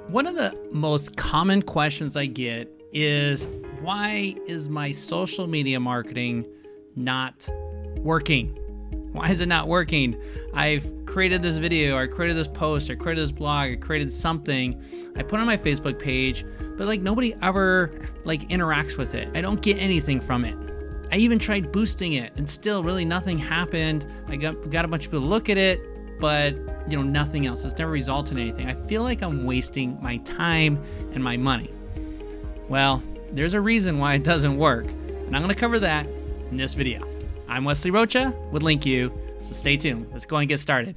One of the most common questions I get is, why is my social media marketing not working? Why is it not working? I've created this video, I created this post, I created this blog, I created something, I put on my Facebook page, but nobody ever interacts with it. I don't get anything from it. I even tried boosting it and still really nothing happened. I got a bunch of people to look at it, but nothing else. It's never resulted in anything. I feel like I'm wasting my time and my money. Well, there's a reason why it doesn't work, and I'm going to cover that in this video. I'm Wesley Rocha with LinkU, so stay tuned. Let's go and get started.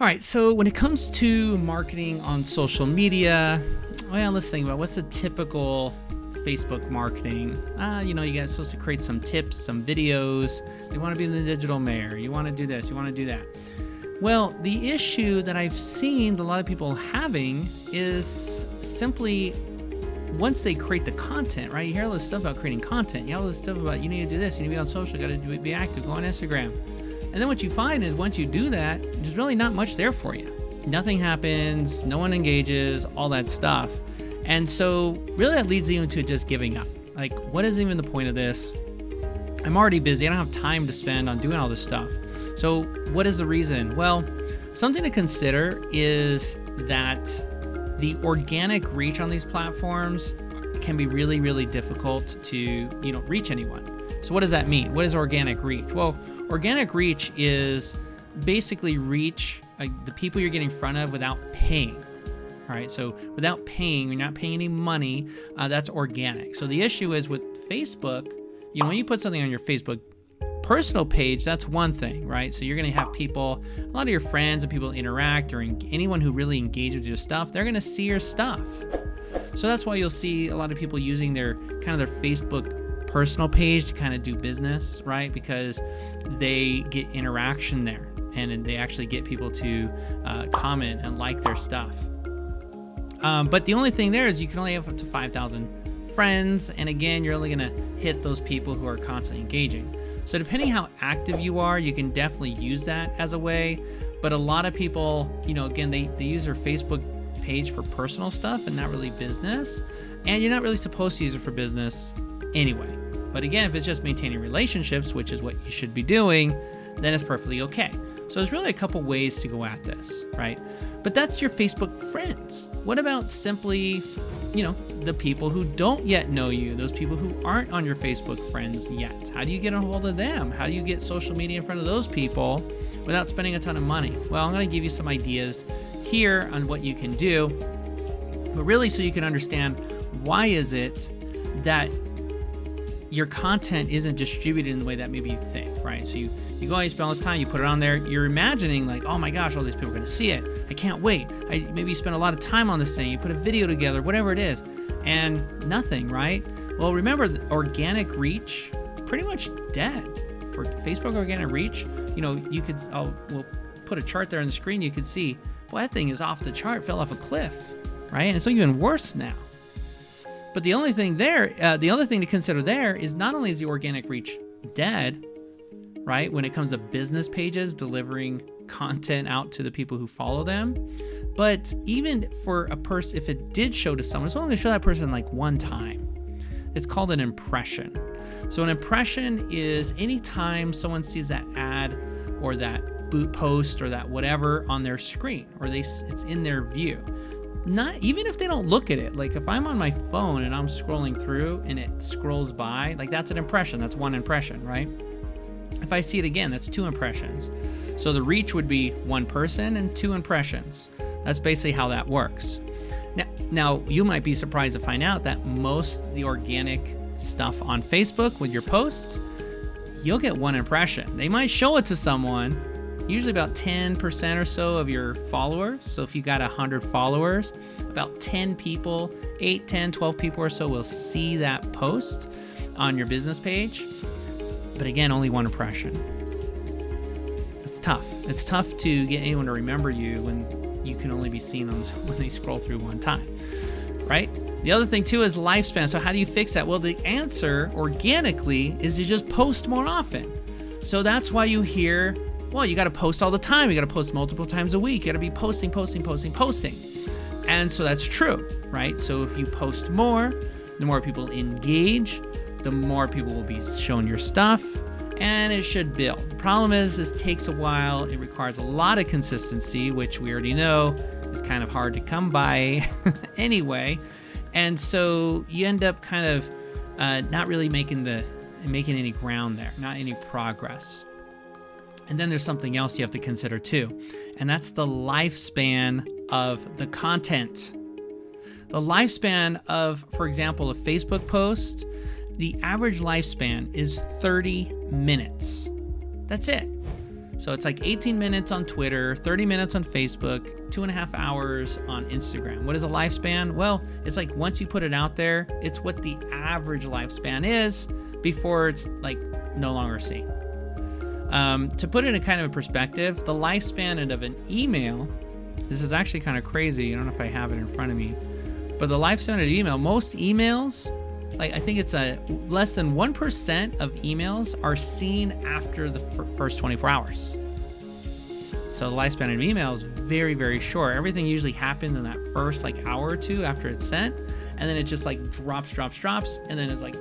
All right, so when it comes to marketing on social media, well, let's think about what's the typical Facebook marketing. You guys are supposed to create some tips, some videos. So you want to be the digital mayor. You want to do this. You want to do that. Well, the issue that I've seen a lot of people having is simply once they create the content, right? You hear all this stuff about creating content. You hear all this stuff about you need to do this. You need to be on social. You got to be active. Go on Instagram. And then what you find is once you do that, there's really not much there for you. Nothing happens. No one engages. All that stuff. And so really that leads you into just giving up. What is even the point of this? I'm already busy. I don't have time to spend on doing all this stuff. So what is the reason? Well, something to consider is that the organic reach on these platforms can be really, really difficult to, reach anyone. So what does that mean? What is organic reach? Well, organic reach is basically reach the people you're getting in front of without paying. All right, so without paying, you're not paying any money, that's organic. So the issue is with Facebook, when you put something on your Facebook personal page, that's one thing, right? So you're gonna have people, a lot of your friends and people interact, or anyone who really engage with your stuff, they're gonna see your stuff. So that's why you'll see a lot of people using their Facebook personal page to kind of do business, right? Because they get interaction there and they actually get people to comment and like their stuff. But the only thing there is you can only have up to 5,000 friends. And again, you're only gonna hit those people who are constantly engaging. So depending how active you are, you can definitely use that as a way. But a lot of people, again, they use their Facebook page for personal stuff and not really business. And you're not really supposed to use it for business anyway. But again, if it's just maintaining relationships, which is what you should be doing, then it's perfectly okay. So there's really a couple ways to go at this, right? But that's your Facebook friends. What about simply, the people who don't yet know you, those people who aren't on your Facebook friends yet? How do you get a hold of them? How do you get social media in front of those people without spending a ton of money? Well, I'm going to give you some ideas here on what you can do, but really so you can understand why is it that your content isn't distributed in the way that maybe you think, right? So you go out, you spend all this time, you put it on there, you're imagining oh my gosh, all these people are gonna see it. I can't wait. Maybe you spend a lot of time on this thing, you put a video together, whatever it is, and nothing, right? Well, remember, the organic reach is pretty much dead. For Facebook organic reach, we'll put a chart there on the screen, you can see, well, that thing is off the chart, fell off a cliff, right? And it's even worse now. But the only thing the other thing to consider there is not only is the organic reach dead, right, when it comes to business pages delivering content out to the people who follow them, but even for a person, if it did show to someone, it's only going to show that person one time. It's called an impression. So an impression is anytime someone sees that ad or that boot post or that whatever on their screen, or it's in their view. Not even if they don't look at it. If I'm on my phone and I'm scrolling through and it scrolls by, that's an impression. That's one impression, right? If I see it again, that's two impressions. So the reach would be one person and two impressions. That's basically how that works. Now you might be surprised to find out that most the organic stuff on Facebook with your posts, you'll get one impression. They might show it to someone, usually about 10% or so of your followers. So if you got 100 followers, about 10 people, 8, 10, 12 people or so will see that post on your business page. But again, only one impression. It's tough. It's tough to get anyone to remember you when you can only be seen when they scroll through one time, right? The other thing too is lifespan. So how do you fix that? Well, the answer organically is to just post more often. So that's why you hear, well, you got to post all the time. You got to post multiple times a week. You got to be posting. And so that's true, right? So if you post more, the more people engage, the more people will be shown your stuff, and it should build. The problem is this takes a while. It requires a lot of consistency, which we already know is kind of hard to come by anyway. And so you end up kind of not really making any ground there, not any progress. And then there's something else you have to consider too, and that's the lifespan of the content. The lifespan of, for example, a Facebook post, the average lifespan is 30 minutes. That's it. So it's like 18 minutes on Twitter, 30 minutes on Facebook, 2.5 hours on Instagram. What is a lifespan? Well, it's like once you put it out there, it's what the average lifespan is before it's like no longer seen. To put it in kind of a perspective, the lifespan of an email, this is actually kind of crazy. I don't know if I have it in front of me, but the lifespan of an email, most emails, like I think it's less than 1% of emails are seen after the first 24 hours. So the lifespan of an email is very, very short. Everything usually happens in that first like hour or two after it's sent, and then it just like drops, and then it's like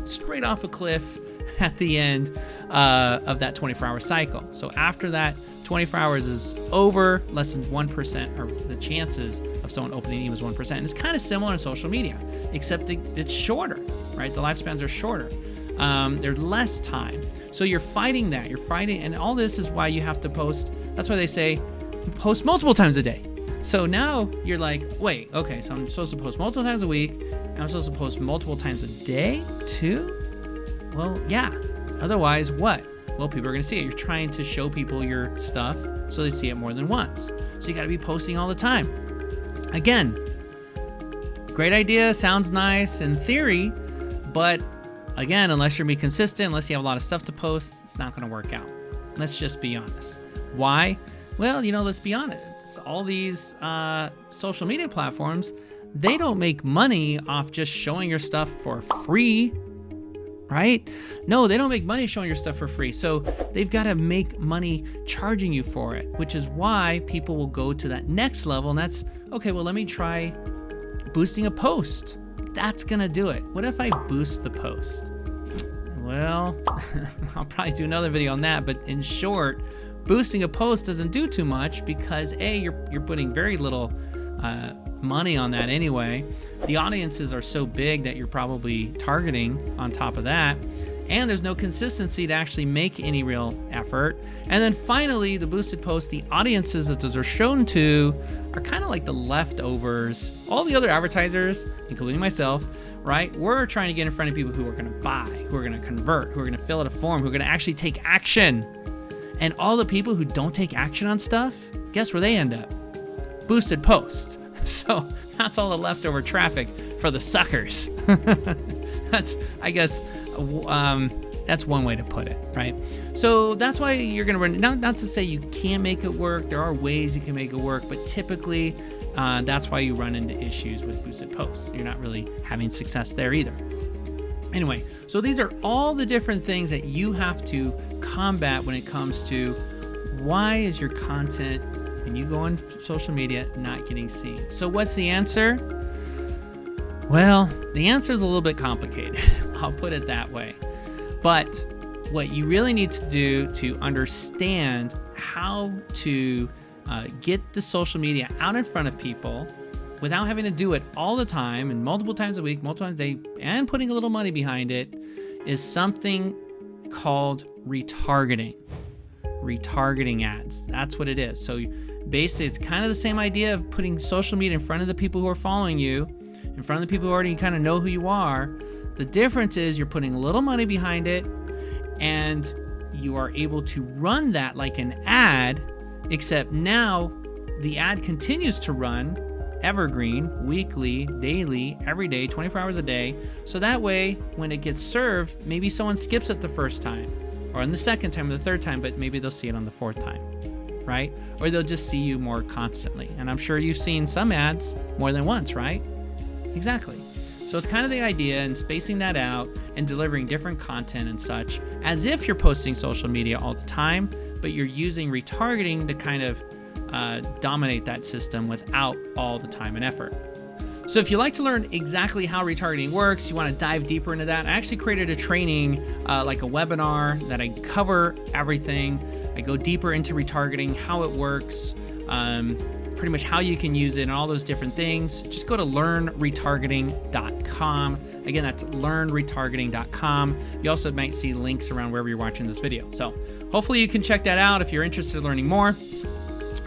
straight off a cliff at the end of that 24-hour cycle. So after that 24 hours is over, less than 1%, or the chances of someone opening email is 1%. And it's kind of similar in social media, except it's shorter, right? The lifespans are shorter. There's less time. So you're fighting that. And all this is why you have to post. That's why they say post multiple times a day. So now you're like, wait, okay, so I'm supposed to post multiple times a week, and I'm supposed to post multiple times a day too? Well, yeah. Otherwise, what? Well, people are going to see it. You're trying to show people your stuff so they see it more than once. So you got to be posting all the time. Again, great idea. Sounds nice in theory, but again, unless you're going to be consistent, unless you have a lot of stuff to post, it's not going to work out. Let's just be honest. Why? Well, let's be honest. All these social media platforms, they don't make money off just showing your stuff for free. Right? No, they don't make money showing your stuff for free. So they've got to make money charging you for it, which is why people will go to that next level. And that's, okay, well, let me try boosting a post. That's going to do it. What if I boost the post? Well, I'll probably do another video on that. But in short, boosting a post doesn't do too much because you're putting very little money on that anyway. The audiences are so big that you're probably targeting on top of that, and there's no consistency to actually make any real effort. And then finally, the boosted posts, the audiences that those are shown to are kind of like the leftovers. All the other advertisers, including myself, right? We're trying to get in front of people who are going to buy, who are going to convert, who are going to fill out a form, who are going to actually take action. And all the people who don't take action on stuff, guess where they end up? Boosted posts. So that's all the leftover traffic for the suckers. That's one way to put it, right? So that's why you're going to run, not to say you can't make it work. There are ways you can make it work, but typically that's why you run into issues with boosted posts. You're not really having success there either. Anyway, so these are all the different things that you have to combat when it comes to why is your content, when you go on social media, not getting seen. So what's the answer? Well, the answer is a little bit complicated. I'll put it that way. But what you really need to do to understand how to get the social media out in front of people without having to do it all the time and multiple times a week, multiple times a day, and putting a little money behind it is something called retargeting. Retargeting ads. That's what it is. So basically, it's kind of the same idea of putting social media in front of the people who are following you, in front of the people who already kind of know who you are. The difference is you're putting a little money behind it, and you are able to run that like an ad, except now the ad continues to run evergreen, weekly, daily, every day, 24 hours a day. So that way, when it gets served, maybe someone skips it the first time, or on the second time, or the third time, but maybe they'll see it on the fourth time, right? Or they'll just see you more constantly. And I'm sure you've seen some ads more than once, right? Exactly. So it's kind of the idea and spacing that out and delivering different content and such as if you're posting social media all the time, but you're using retargeting to kind of dominate that system without all the time and effort. So if you'd like to learn exactly how retargeting works, you want to dive deeper into that, I actually created a training, like a webinar that I cover everything. I go deeper into retargeting, how it works, pretty much how you can use it and all those different things. Just go to learnretargeting.com. Again, that's learnretargeting.com. You also might see links around wherever you're watching this video. So hopefully you can check that out if you're interested in learning more.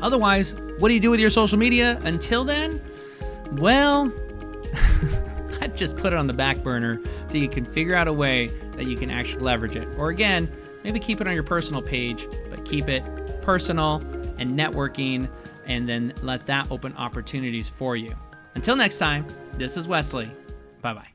Otherwise, what do you do with your social media until then? Well, I'd just put it on the back burner so you can figure out a way that you can actually leverage it. Or again, maybe keep it on your personal page, but keep it personal and networking, and then let that open opportunities for you. Until next time, this is Wesley. Bye-bye.